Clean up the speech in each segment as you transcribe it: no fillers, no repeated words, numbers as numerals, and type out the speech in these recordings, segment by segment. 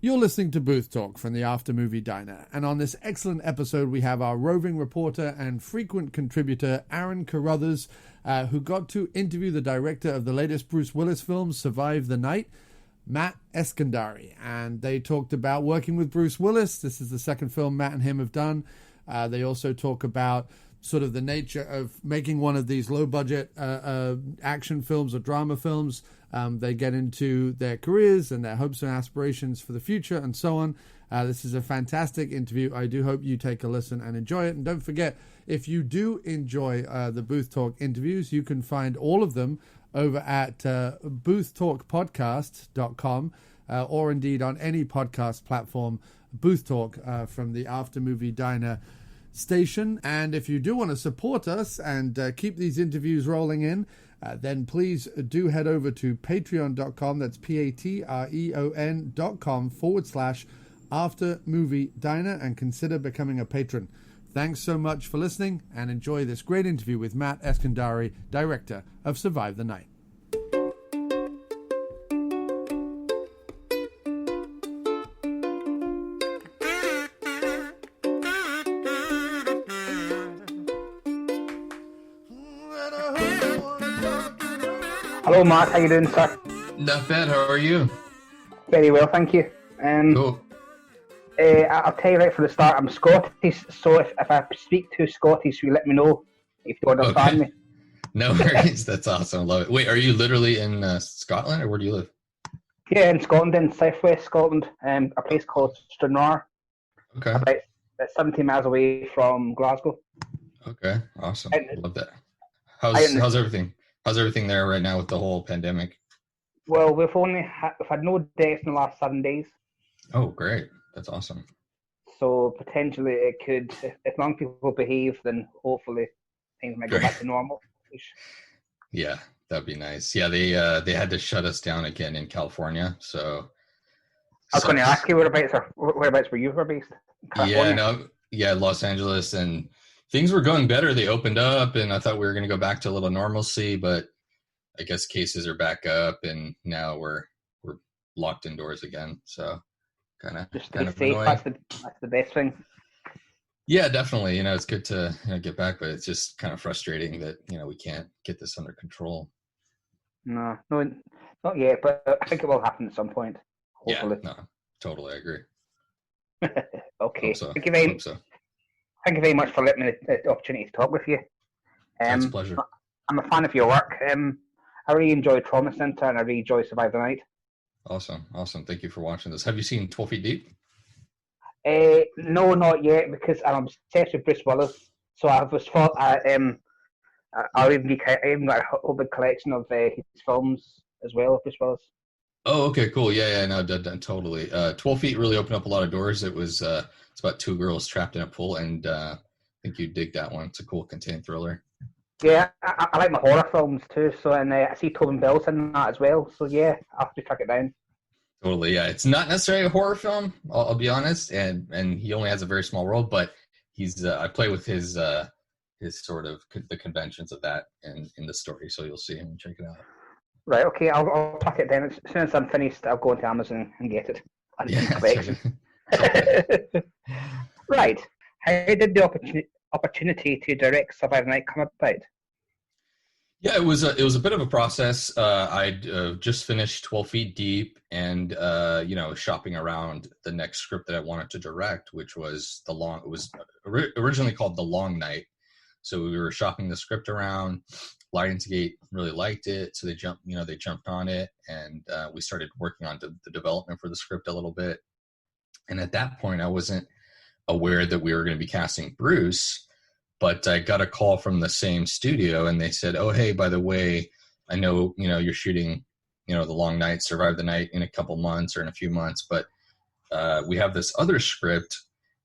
You're listening to Booth Talk from the After Movie Diner, and on this excellent episode we have our roving reporter and frequent contributor Aaron Carruthers, who got to interview the director of the latest Bruce Willis film, Survive the Night, Matt Eskandari, and they talked about working with Bruce Willis. This is the second film Matt and him have done. They also talk about sort of the nature of making one of these low-budget action films or drama films. They get into their careers and their hopes and aspirations for the future and so on. This is a fantastic interview. I do hope you take a listen and enjoy it. And don't forget, if you do enjoy the Booth Talk interviews, you can find all of them over at boothtalkpodcast.com or indeed on any podcast platform, Booth Talk from the After Movie Diner station. And if you do want to support us and keep these interviews rolling in, then please do head over to patreon.com. That's patreon.com/After Movie Diner and consider becoming a patron. Thanks so much for listening and enjoy this great interview with Matt Eskandari, director of Survive the Night. Hello, Mark. How you doing, sir? Not bad. How are you? Very well, thank you. Cool. I'll tell you right from the start, I'm Scottish, so if I speak to Scottish, you let me know if you understand me. No worries. That's awesome. Love it. Wait, are you literally in Scotland, or where do you live? Yeah, in Scotland, in southwest Scotland, a place called Stranraer. Okay. About 17 miles away from Glasgow. Okay. Awesome. Love that. How's everything? How's everything there right now with the whole pandemic? Well, we've had no deaths in the last 7 days. Oh, great. That's awesome. So potentially it could, if long people behave, then hopefully things might go back to normal. Yeah, that'd be nice. Yeah, they had to shut us down again in California. So I was going to ask you whereabouts were you based? Yeah, Los Angeles, and things were going better. They opened up, and I thought we were going to go back to a little normalcy, but I guess cases are back up, and now we're locked indoors again. So kind of safe. That's the best thing. Yeah, definitely. It's good to get back, but it's just kind of frustrating that we can't get this under control. No, not yet, but I think it will happen at some point. Hopefully. Yeah, no, totally, I agree. Okay. Hope so. Thank you very much for letting me the opportunity to talk with you. It's a pleasure. I'm a fan of your work. I really enjoy Trauma Center and I really enjoy Survive the Night. Awesome. Thank you for watching this. Have you seen 12 Feet Deep? No, not yet, because I'm obsessed with Bruce Willis. So I even got a whole big collection of his films as well, Bruce Willis. Oh, okay, cool. Yeah, no, totally. 12 Feet really opened up a lot of doors. It was it's about two girls trapped in a pool, and I think you dig that one. It's a cool contained thriller. Yeah, I like my horror films too. So, and I see Tobin Bell's in that as well. So yeah, I'll have to track it down. Totally, yeah. It's not necessarily a horror film, I'll be honest, and he only has a very small role, but he's I play with his sort of the conventions of that in the story, so you'll see him and check it out. Right, okay, I'll track it down. As soon as I'm finished, I'll go into Amazon and get it. Right. How did the opportunity to direct Survive the Night come about? Yeah, it was a bit of a process. I'd just finished 12 Feet Deep, and shopping around the next script that I wanted to direct, which was it was originally called The Long Night. So we were shopping the script around. Lionsgate really liked it, so they jumped on it, and we started working on the development for the script a little bit. And at that point, I wasn't aware that we were going to be casting Bruce. But I got a call from the same studio, and they said, "Oh, hey, by the way, I know you're shooting, The Long Night, Survive the Night in a couple months or in a few months, but we have this other script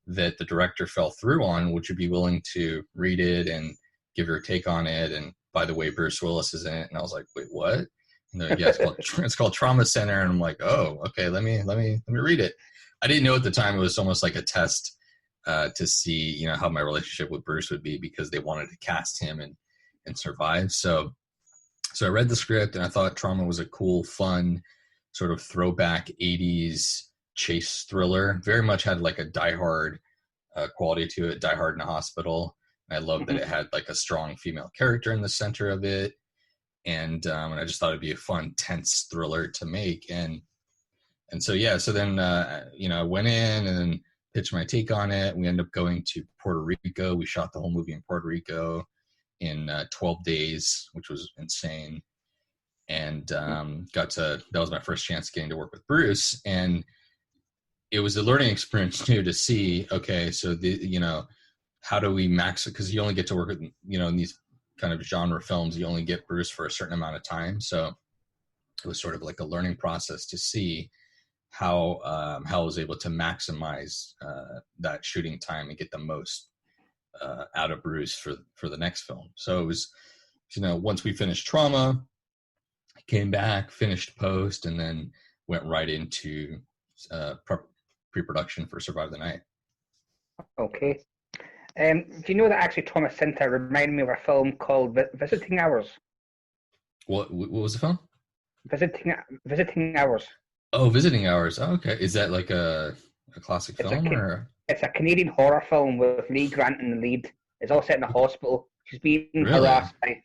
that the director fell through on. Would you be willing to read it and give your take on it? And by the way, Bruce Willis is in it." And I was like, "Wait, what?" And they're like, "Yeah, it's called Trauma Center." And I'm like, "Oh, okay, let me read it." I didn't know at the time it was almost like a test. To see, how my relationship with Bruce would be, because they wanted to cast him and Survive. So I read the script, and I thought Trauma was a cool, fun, sort of throwback 80s chase thriller. Very much had like a Die Hard quality to it. Die Hard in a Hospital. I love that it had like a strong female character in the center of it, and I just thought it'd be a fun, tense thriller to make. And so yeah, so then I went in and then pitched my take on it. We ended up going to Puerto Rico. We shot the whole movie in Puerto Rico in 12 days, which was insane. And that was my first chance getting to work with Bruce. And it was a learning experience too, to see, okay, so how do we because you only get to work with, in these kind of genre films, you only get Bruce for a certain amount of time. So it was sort of like a learning process to see how I was able to maximize that shooting time and get the most out of Bruce for the next film. So it was, once we finished Trauma, I came back, finished post, and then went right into pre-production for Survive the Night. Okay. Do you know that actually Trauma Center reminded me of a film called Visiting Hours? What was the film? Visiting Hours. Oh, Visiting Hours. Oh, okay. Is that like a classic film? It's a Canadian horror film with Lee Grant in the lead. It's all set in a hospital. She's being harassed by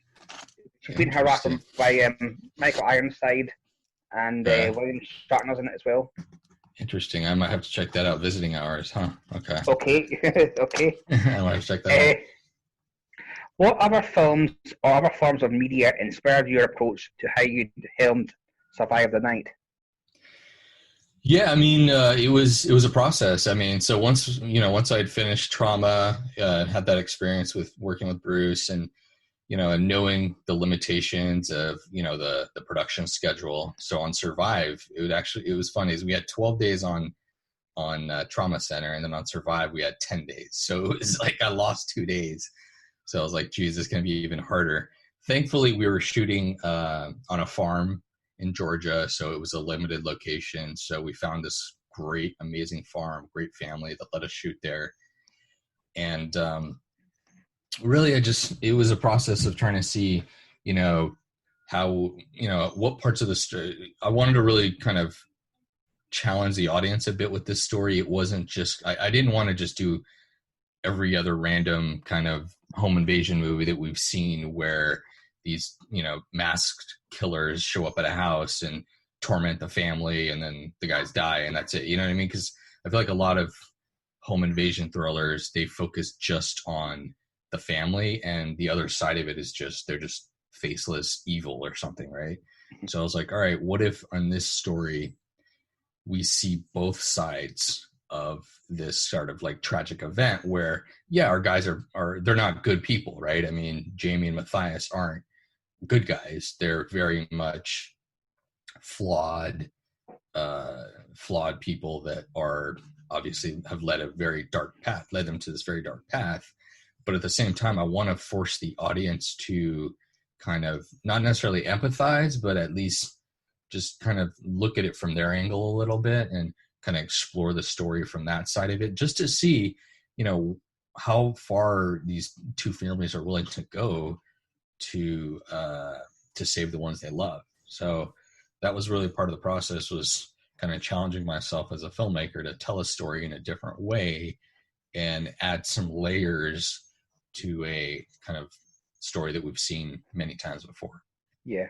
Michael Ironside and William Shatner's in it as well. Interesting. I might have to check that out. Visiting Hours, huh? Okay. Okay. I might have to check that out. What other films or other forms of media inspired your approach to how you filmed Survive the Night? Yeah, I mean, it was a process. I mean, so once I'd finished Trauma, had that experience with working with Bruce, and and knowing the limitations of the production schedule. So on Survive, it was funny. Is we had 12 days on Trauma Center, and then on Survive we had 10 days. So it was like I lost 2 days. So I was like, geez, this is going to be even harder. Thankfully, we were shooting on a farm in Georgia, so it was a limited location. So we found this great, amazing farm, great family that let us shoot there. And really, it was a process of trying to see, how, what parts of the story. I wanted to really kind of challenge the audience a bit with this story. It wasn't just, I didn't want to just do every other random kind of home invasion movie that we've seen where these, masked killers show up at a house and torment the family and then the guys die and that's it. You know what I mean? Because I feel like a lot of home invasion thrillers, they focus just on the family, and the other side of it is they're just faceless evil or something, right? So I was like, all right, what if on this story we see both sides of this sort of like tragic event where, yeah, our guys are they're not good people, right? I mean, Jamie and Matthias aren't good guys. They're very much flawed people that are obviously have led them to this very dark path. But at the same time, I want to force the audience to kind of not necessarily empathize, but at least just kind of look at it from their angle a little bit and kind of explore the story from that side of it, just to see, how far these two families are willing to go to save the ones they love. So that was really part of the process, was kind of challenging myself as a filmmaker to tell a story in a different way and add some layers to a kind of story that we've seen many times before. Yeah.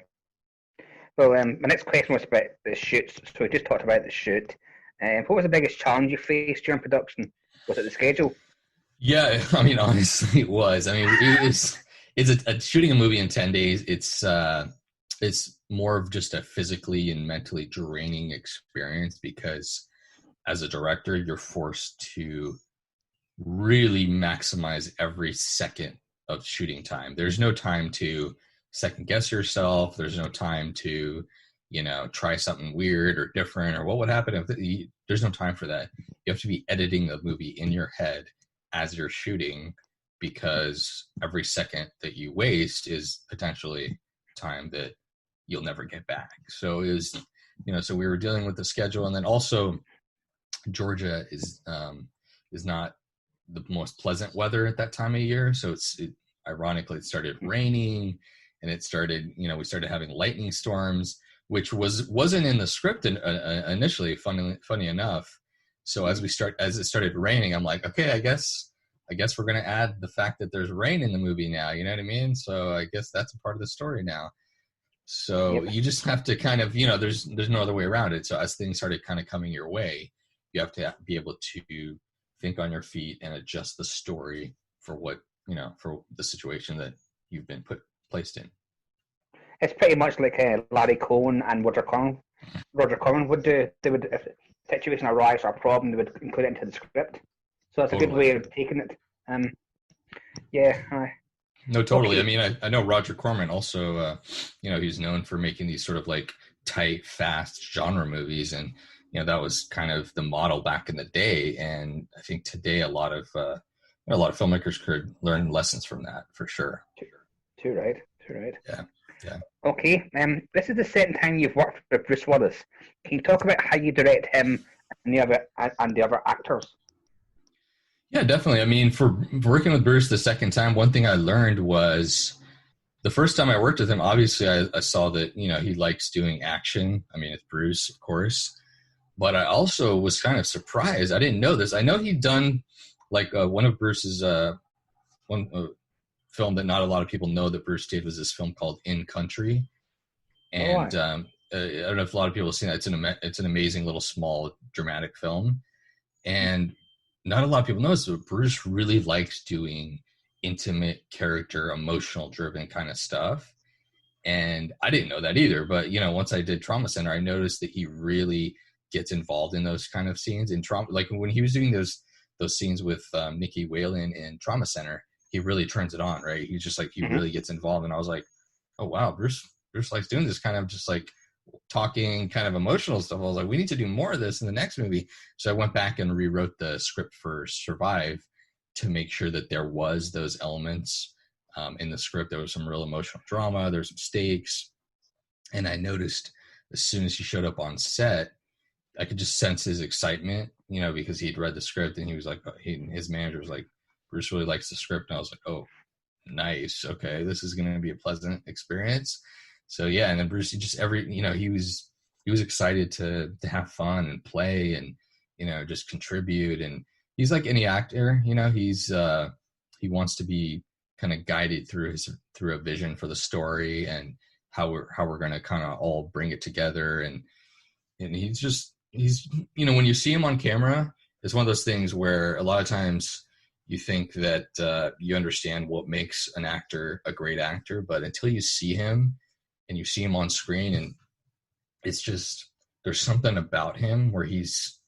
Well, my next question was about the shoots. So we just talked about the shoot. What was the biggest challenge you faced during production? Was it the schedule? Yeah, I mean, honestly, it was. I mean, it's shooting a movie in 10 days. It's more of just a physically and mentally draining experience, because as a director, you're forced to really maximize every second of shooting time. There's no time to second guess yourself. There's no time to, try something weird or different, or what would happen if there's no time for that. You have to be editing the movie in your head as you're shooting, because every second that you waste is potentially time that you'll never get back. So it was, so we were dealing with the schedule, and then also Georgia is not the most pleasant weather at that time of year. So ironically, it started raining, and it started, we started having lightning storms. which wasn't in the script initially. Funny enough. So as it started raining, I'm like, okay, I guess we're gonna add the fact that there's rain in the movie now. You know what I mean? So I guess that's a part of the story now. So you just have to kind of, there's no other way around it. So as things started kind of coming your way, you have to be able to think on your feet and adjust the story for for the situation that you've been placed in. It's pretty much like Larry Cohen and Roger Corman would do. They would, if a situation arises or a problem, they would include it into the script. So it's a good way of taking it. No, totally. Okay. I mean, I know Roger Corman also, he's known for making these sort of like tight, fast genre movies. And, that was kind of the model back in the day. And I think today a lot of filmmakers could learn lessons from that for sure. Too right. Yeah. Okay. This is the second time you've worked with Bruce Willis. Can you talk about how you direct him and the other actors? Yeah, definitely. I mean, for working with Bruce the second time, one thing I learned was the first time I worked with him, obviously I saw that, he likes doing action. I mean, it's Bruce, of course. But I also was kind of surprised. I didn't know this. I know he'd done like one of Bruce's film that not a lot of people know that Bruce did was this film called In Country. And I don't know if a lot of people have seen that. It's an amazing little small dramatic film. And not a lot of people know this, but Bruce really likes doing intimate character, emotional driven kind of stuff. And I didn't know that either. But, once I did Trauma Center, I noticed that he really gets involved in those kind of scenes in trauma. Like when he was doing those scenes with Nikki Whalen in Trauma Center, he really turns it on, right? He's just like, he really gets involved. And I was like, oh, wow, Bruce likes doing this kind of just like talking kind of emotional stuff. I was like, we need to do more of this in the next movie. So I went back and rewrote the script for Survive to make sure that there was those elements in the script. There was some real emotional drama. There's some stakes. And I noticed as soon as he showed up on set, I could just sense his excitement, because he'd read the script and he was like, his manager was like, Bruce really likes the script. And I was like, oh, nice. Okay. This is going to be a pleasant experience. So yeah. And then Bruce, he was excited to have fun and play and, just contribute. And he's like any actor, he wants to be kind of guided through a vision for the story and how we're going to kind of all bring it together. And he's when you see him on camera, it's one of those things where a lot of times you think that you understand what makes an actor a great actor, but until you see him and you see him on screen, and it's just, there's something about him where it's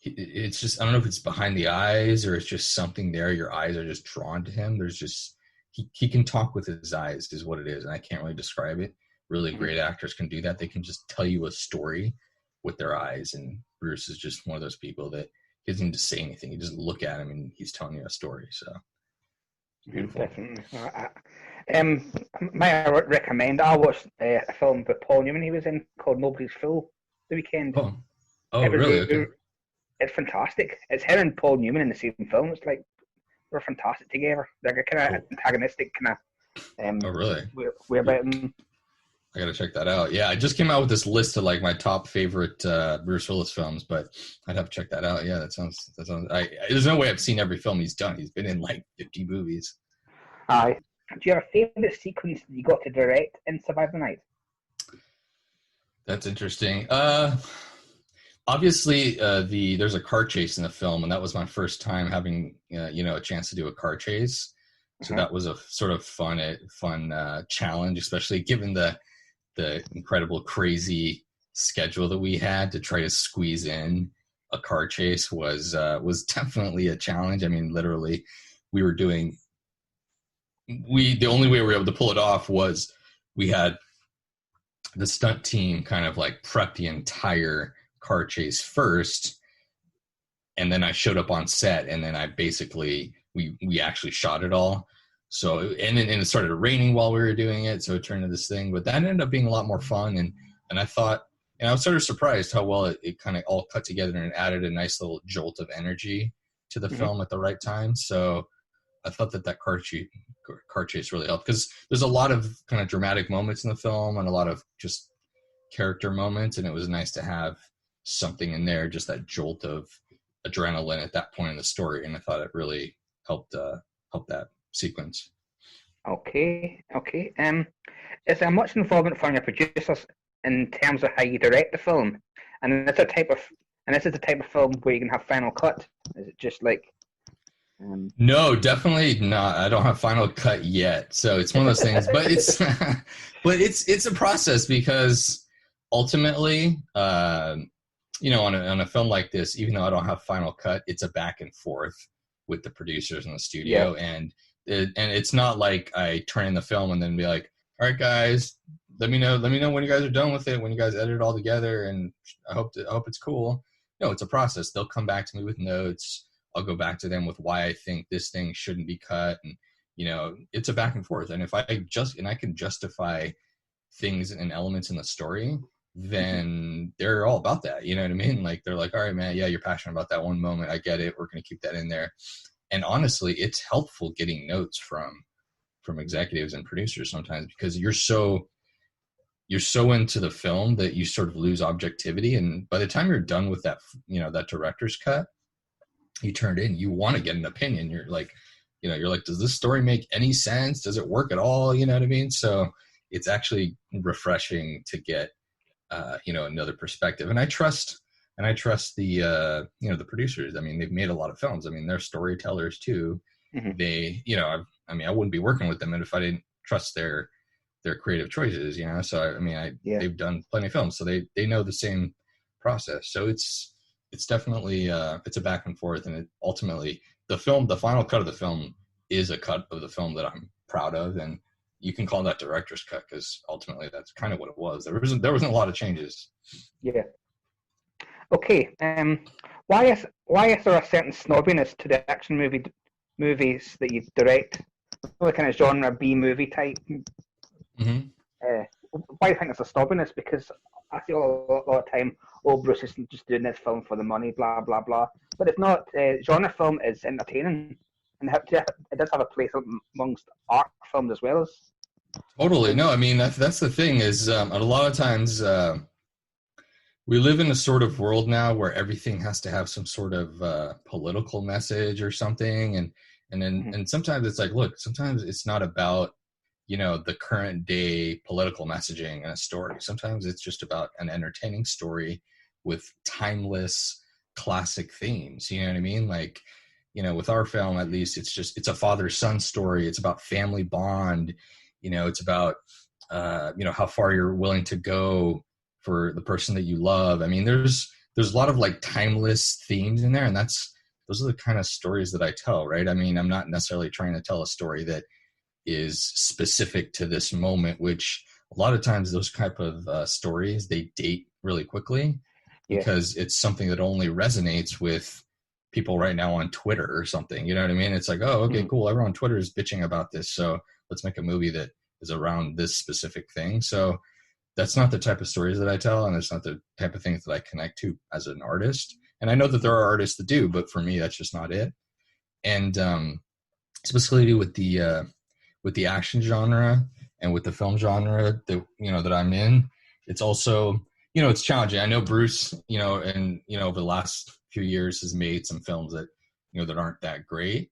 just, I don't know if it's behind the eyes or it's just something there. Your eyes are just drawn to him. There's just, he can talk with his eyes is what it is. And I can't really describe it. Really great actors can do that. They can just tell you a story with their eyes. And Bruce is just one of those people that he doesn't need to say anything. You just look at him and he's telling you a story. So it's beautiful. Definitely. May I recommend? I watched a film with Paul Newman he was in called Nobody's Fool the weekend. Oh, really? Okay. It's fantastic. It's him and Paul Newman in the same film. It's like we're fantastic together. They're kind of antagonistic, kind of. Oh, really? We're about them. I gotta check that out. Yeah, I just came out with this list of like my top favorite Bruce Willis films, but I'd have to check that out. Yeah, that sounds. There's no way I've seen every film he's done. He's been in like 50 movies. Aye. Do you have a favorite sequence that you got to direct in Survive the Night? That's interesting. Obviously, there's a car chase in the film, and that was my first time having a chance to do a car chase. So that was a sort of fun challenge, especially given the incredible, crazy schedule that we had to try to squeeze in a car chase was definitely a challenge. I mean, literally, we were doing. The only way we were able to pull it off was we had the stunt team kind of like prep the entire car chase first, and then I showed up on set, and then I basically we actually shot it all. So and it started raining while we were doing it, so it turned into this thing. But that ended up being a lot more fun, and I thought, and I was sort of surprised how well it kind of all cut together and added a nice little jolt of energy to the film at the right time. So I thought that car chase really helped, because there's a lot of kind of dramatic moments in the film and a lot of just character moments, and it was nice to have something in there, just that jolt of adrenaline at that point in the story, and I thought it really helped that sequence. Okay. Is there much involvement from your producers in terms of how you direct the film? And this is the type of film where you can have final cut. Is it just like? No, definitely not. I don't have final cut yet, so it's one of those things. But it's but it's a process, because ultimately, on a film like this, even though I don't have final cut, it's a back and forth with the producers in the studio, and it's not like I turn in the film and then be like, all right, guys, let me know when you guys are done with it, when you guys edit it all together, and I hope it's cool. No, it's a process. They'll come back to me with notes. I'll go back to them with why I think this thing shouldn't be cut, and it's a back and forth. And if I can justify things and elements in the story, then they're all about that. You know what I mean? Like, they're like, all right, man, yeah, you're passionate about that one moment. I get it. We're going to keep that in there. And honestly, it's helpful getting notes from executives and producers sometimes, because you're so into the film that you sort of lose objectivity. And by the time you're done with that, that director's cut you turned in, you want to get an opinion. You're like, does this story make any sense? Does it work at all? You know what I mean? So it's actually refreshing to get, another perspective. And I trust the, the producers. I mean, they've made a lot of films. I mean, they're storytellers too. Mm-hmm. They, I wouldn't be working with them if I didn't trust their creative choices, So, they've done plenty of films, so they know the same process. So it's definitely, it's a back and forth, and ultimately the final cut of the film is a cut of the film that I'm proud of, and you can call that director's cut, because ultimately that's kind of what it was. There wasn't a lot of changes. Yeah. Okay. Why is there a certain snobbiness to the action movies that you direct? The kind of genre B movie type. Mm-hmm. Why do you think there's a snobbiness? Because I feel a lot of time, Bruce is just doing this film for the money, blah blah blah. But it's not. Genre film is entertaining, and it does have a place amongst art films as well as. Totally. No, I mean, that's the thing is, a lot of times we live in a sort of world now where everything has to have some sort of political message or something, and sometimes it's like, look, sometimes it's not about the current day political messaging in a story. Sometimes it's just about an entertaining story with timeless classic themes. You know what I mean? Like, with our film, at least, it's a father-son story. It's about family bond. It's about, how far you're willing to go for the person that you love. I mean, there's a lot of like timeless themes in there, and those are the kind of stories that I tell, right? I mean, I'm not necessarily trying to tell a story that is specific to this moment, which a lot of times those type of stories, they date really quickly because it's something that only resonates with people right now on Twitter or something. You know what I mean? It's like, oh, okay, cool. Everyone on Twitter is bitching about this, so let's make a movie that is around this specific thing. So that's not the type of stories that I tell, and it's not the type of things that I connect to as an artist. And I know that there are artists that do, but for me, that's just not it. And specifically with the action genre and with the film genre that that I'm in, it's also it's challenging. I know Bruce, and over the last few years has made some films that that aren't that great,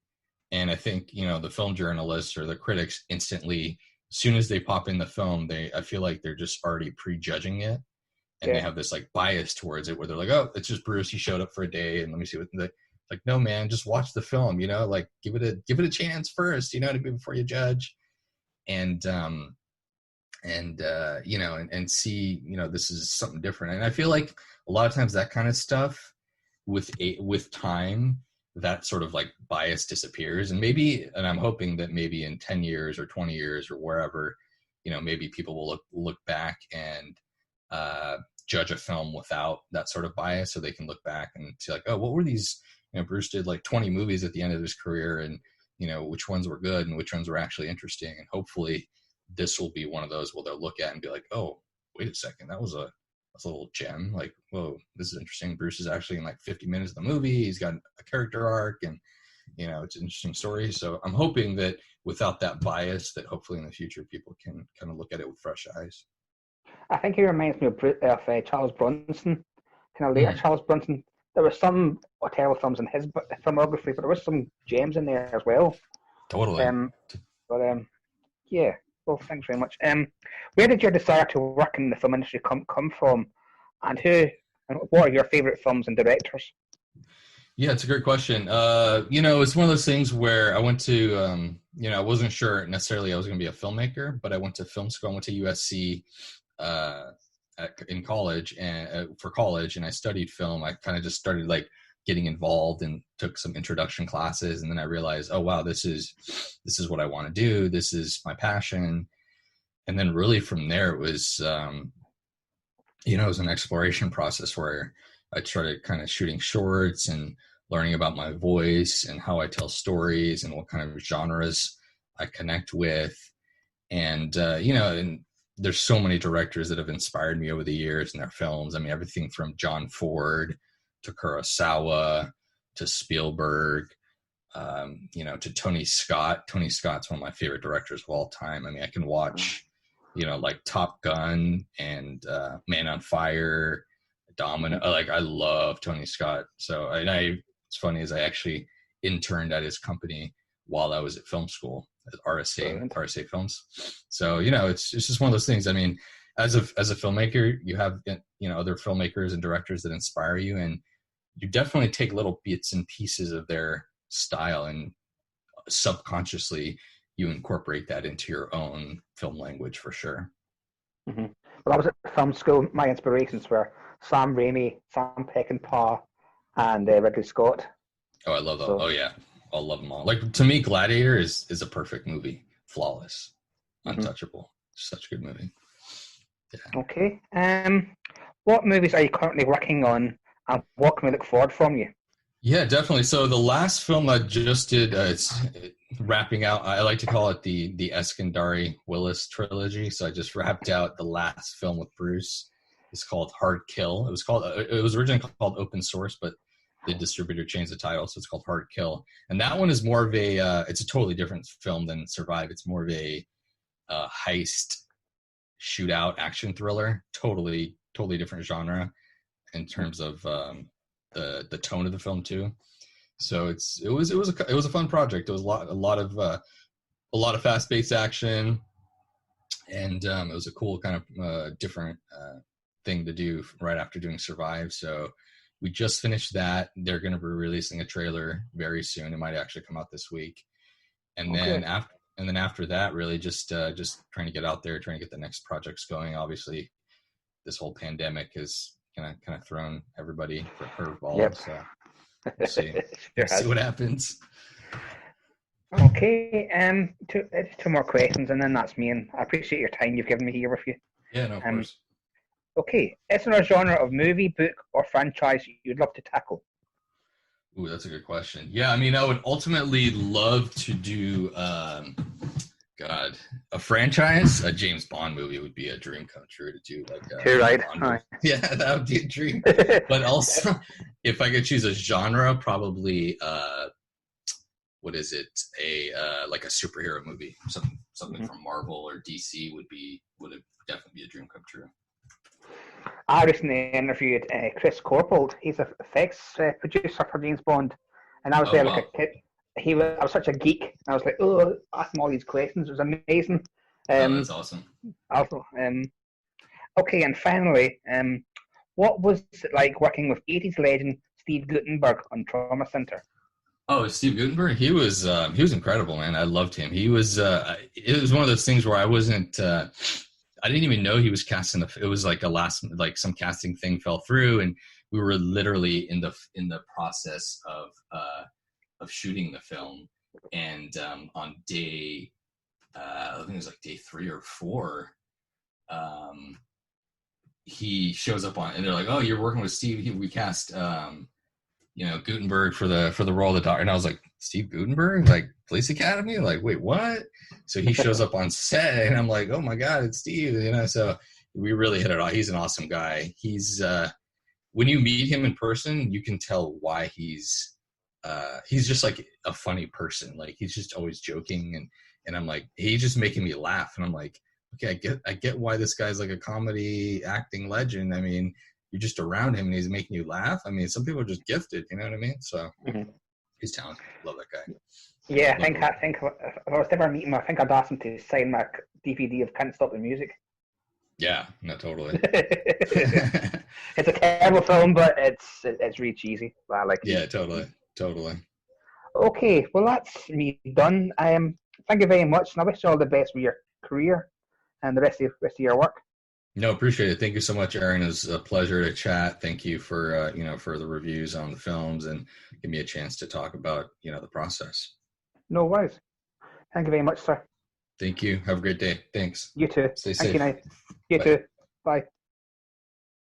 and I think the film journalists or the critics instantly, as soon as they pop in the film, I feel like they're just already prejudging it, and they have this like bias towards it where they're like, oh, it's just Bruce, he showed up for a day and let me see what like, no man, just watch the film, like give it a chance first, before you judge. And see, this is something different. And I feel like a lot of times that kind of stuff with time, that sort of like bias disappears. And I'm hoping that maybe in 10 years or 20 years or wherever, maybe people will look back and judge a film without that sort of bias, so they can look back and see like, oh, what were these, Bruce did like 20 movies at the end of his career, and which ones were good and which ones were actually interesting. And hopefully this will be one of those where they'll look at and be like, oh, wait a second, that was a little gem. Like, whoa, this is interesting. Bruce is actually in like 50 minutes of the movie. He's got a character arc, and it's an interesting story. So I'm hoping that without that bias, that hopefully in the future people can kind of look at it with fresh eyes. I think he reminds me of Charles Bronson, kind of later Charles Bronson. There were some terrible films in his filmography, but there was some gems in there as well. Totally. But yeah. Well, thanks very much. Where did your desire to work in the film industry come from, and what are your favourite films and directors? Yeah, it's a great question. It's one of those things where I went to, I wasn't sure necessarily I was going to be a filmmaker, but I went to film school. I went to USC in college and for college, and I studied film. I kind of just started like getting involved and took some introduction classes, and then I realized, oh wow, this is what I want to do. This is my passion. And then really from there, it was, it was an exploration process where I started kind of shooting shorts and learning about my voice and how I tell stories and what kind of genres I connect with. And, and there's so many directors that have inspired me over the years in their films. I mean, everything from John Ford to Kurosawa to Spielberg, to Tony Scott. Tony Scott's one of my favorite directors of all time. I mean, I can watch, like Top Gun and Man on Fire, Domino. Like, I love Tony Scott. So it's funny is I actually interned at his company while I was at film school at RSA Films. So, it's just one of those things. I mean, as a filmmaker, you have, other filmmakers and directors that inspire you, and you definitely take little bits and pieces of their style, and subconsciously you incorporate that into your own film language for sure. Mm-hmm. Well, I was at film school. My inspirations were Sam Raimi, Sam Peckinpah, and Ridley Scott. Oh, I love them. Oh yeah, I love them all. Like, to me, Gladiator is a perfect movie, flawless, untouchable. Such a good movie. Yeah. Okay. What movies are you currently working on, and what can we look forward from you? Yeah, definitely. So the last film I just did, it's wrapping out. I like to call it the Eskandari Willis trilogy. So I just wrapped out the last film with Bruce. It's called Hard Kill. It was originally called Open Source, but the distributor changed the title, so it's called Hard Kill. And that one is more of it's a totally different film than Survive. It's more of a heist shootout action thriller. Totally different genre in terms of the tone of the film too. So it was a fun project. It was a lot of fast-paced action, and it was a cool kind of different thing to do right after doing Survive. So we just finished that. They're going to be releasing a trailer very soon. It might actually come out this week. And then after that, really just trying to get out there, trying to get the next projects going. Obviously, this whole pandemic has kind of thrown everybody for a curveball. Yep. So we'll see. See what happens. Okay, two more questions, and then that's me. And I appreciate your time you've given me here with you. Yeah, no, of course. Okay, is there a genre of movie, book, or franchise you'd love to tackle? Ooh, that's a good question. Yeah, I mean, I would ultimately love to do, a franchise. A James Bond movie would be a dream come true to do. Right. Yeah, that would be a dream. But also, if I could choose a genre, probably, what is it? Like a superhero movie, something from Marvel or DC would definitely be a dream come true. I recently interviewed Chris Corpold. He's an effects producer for James Bond, and I was there like a kid. I was such a geek. And I was like, ask him all these questions. It was amazing. That's awesome. Also, okay, and finally, what was it like working with 80s legend Steve Guttenberg on Trauma Center? Oh, Steve Guttenberg, he was incredible, man. I loved him. He was it was one of those things where I wasn't I didn't even know he was casting it was like some casting thing fell through, and we were literally in the process of shooting the film, and on day I think it was like day 3 or 4, he shows up and they're like, oh, you're working with Steve. We cast Guttenberg for the role of the doctor. And I was like, Steve Guttenberg, like Police Academy? Like, wait, what? So he shows up on set, and I'm like, oh my God, it's Steve, so we really hit it off. He's an awesome guy. He's when you meet him in person, you can tell why he's just like a funny person. Like, he's just always joking, and I'm like, he's just making me laugh, and I'm like, okay, I get why this guy's like a comedy acting legend. I mean, you're just around him and he's making you laugh. I mean, some people are just gifted, you know what I mean? So he's talented. Love that guy. Yeah, I think if I was to ever meet him, I think I'd ask him to sign my DVD of Can't Stop the Music. Yeah, no, totally. It's a terrible film, but it's really cheesy. I like it. Yeah, totally. Okay, well that's me done. Thank you very much, and I wish you all the best with your career and the rest of your work. No, appreciate it. Thank you so much, Aaron. It was a pleasure to chat. Thank you for for the reviews on the films and give me a chance to talk about the process. No worries. Thank you very much, sir. Thank you. Have a great day. Thanks. You too. Stay Thank safe. you, now. You Bye. too. Bye.